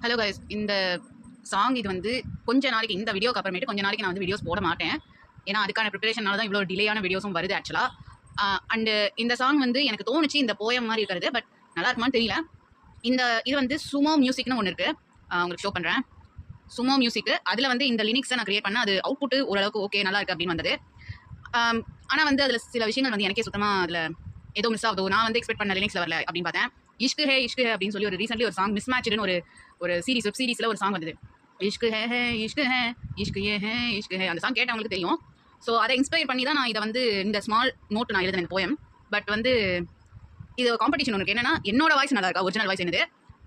Hello guys, இந்த song இது வந்து கொஞ்ச நாளைக்கு இந்த வீடியோக்கு அப்புறமேட்டு கொஞ்ச நாளைக்கு நான் வந்து வீடியோஸ் போட மாட்டேன். ஏன்னா அதுக்கான ப்ரிப்பரேஷனால தான் இவ்வளோ டிலேயான வீடியோஸும் வருது ஆக்சுவலாக. அண்டு இந்த சாங் வந்து எனக்கு தோணுச்சு இந்த போயம் மாதிரி இருக்கிறது, பட் நல்லா இருக்குமான்னு தெரியல. இது வந்து சுமோ மியூசிக்னு ஒன்று இருக்குது, உங்களுக்கு ஷோ பண்ணுறேன். சுமோ மியூசிக்கு அதில் வந்து இந்த லிரிக்ஸை நான் கிரியேட் பண்ணேன். அது அவுட்புட்டு ஓரளவுக்கு ஓகே நல்லா இருக்குது அப்படின்னு வந்தது. ஆனால் வந்து அதில் சில விஷயங்கள் வந்து எனக்கே சுத்தமாக அதில் ஏதோ மிஸ் ஆகுதோ, நான் வந்து எக்ஸ்பெக்ட் பண்ண லிரிக்ஸில் வரல அப்படின்னு பார்த்தேன். இஷ்கு ஹே அப்படின்னு சொல்லி ஒரு ரீசென்ட்லி ஒரு சாங் மிஸ் மேட்ச்னு ஒரு சீரிஸ் வெப் சீரிஸில் ஒரு சாங் வந்தது. இஷ்கு ஹே இஷ்கு ஹே அந்த சாங் கேட்டவங்களுக்கு தெரியும். ஸோ அதை இன்ஸ்பயர் பண்ணி தான் நான் இதை வந்து இந்த ஸ்மால் நோட் நான் எழுதினேன் போயம். பட் வந்து இது காம்படிஷன் ஒன்று என்னன்னா, என்னோட வாய்ஸ் நல்லா இருக்கா, ஒரிஜினல் வாய்ஸ் என்னது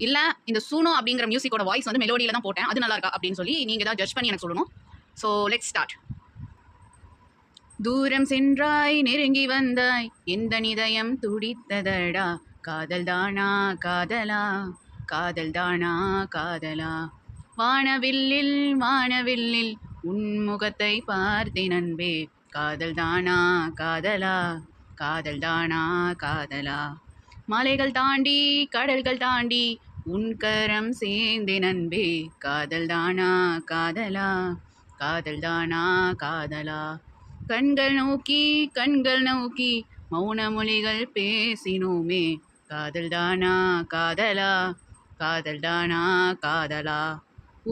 இல்லை இந்த சூனோ அப்படிங்கிற மியூசிக்கோட வாய்ஸ் வந்து மெலோடியில் தான் போட்டேன், அது நல்லா இருக்கா அப்படின்னு சொல்லி நீங்கள் தான் ஜட்ஜ் பண்ணி எனக்கு சொல்லணும். So let's start. தூரம் சென்றாய் நெருங்கி வந்தாய் எந்த நிதயம் துடித்ததடா, காதல் தானா காதலா, காதல் தானா காதலா, வானவில்லில் உன் முகத்தை பார்த்தேன் அன்பே, காதல் தானா காதலா, காதல் தானா காதலா, மலைகள் தாண்டி கடல்கள் தாண்டி உன் கரம் சேர்ந்தேன் அன்பே, காதல் தானா காதலா, காதல் தானா காதலா, கண்கள் நோக்கி மௌன மொழிகள் பேசினோமே, காதல் தானா காதலா, காதல் தானா காதலா,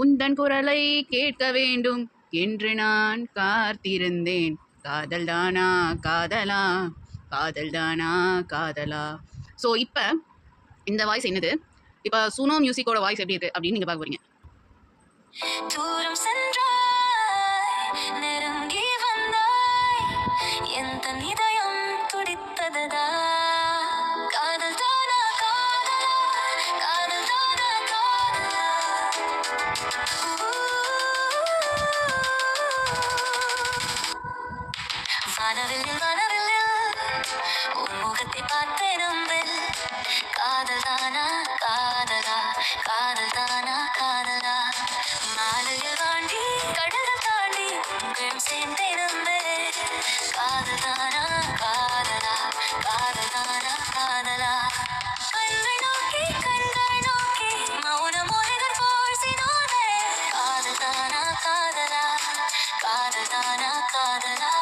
உந்தன் குரலை கேட்க வேண்டும் என்று நான் காத்திருந்தேன், காதல் தானா காதலா, காதல் தானா காதலா. ஸோ இப்போ இந்த வாய்ஸ் என்னது, இப்போ சுனோ மியூசிக்கோட வாய்ஸ் எப்படி இருக்கு அப்படின்னு நீங்கள் பார்க்க போறீங்க. முகத்தை பார்த்து நம்பல், காதல் தானா காதலா, காதல் தானா காதலா, மாலையில் தாண்டி கடல் தாண்டி உங்கள் சேர்ந்தே நம்பல், காதல் தானா காதலா, காதல் தானா காதலா, கண்கள் நோக்கி மௌன மொழிகள் போசினோனே, காதல் தானா காதலா, காதல் தானா காதலா,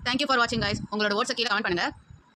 தேங்க்யூ ஃபார் வாட்சிங் கைஸ். உங்களோட வேர்ட்ஸை கீழே கமெண்ட் பண்ணுங்கள்.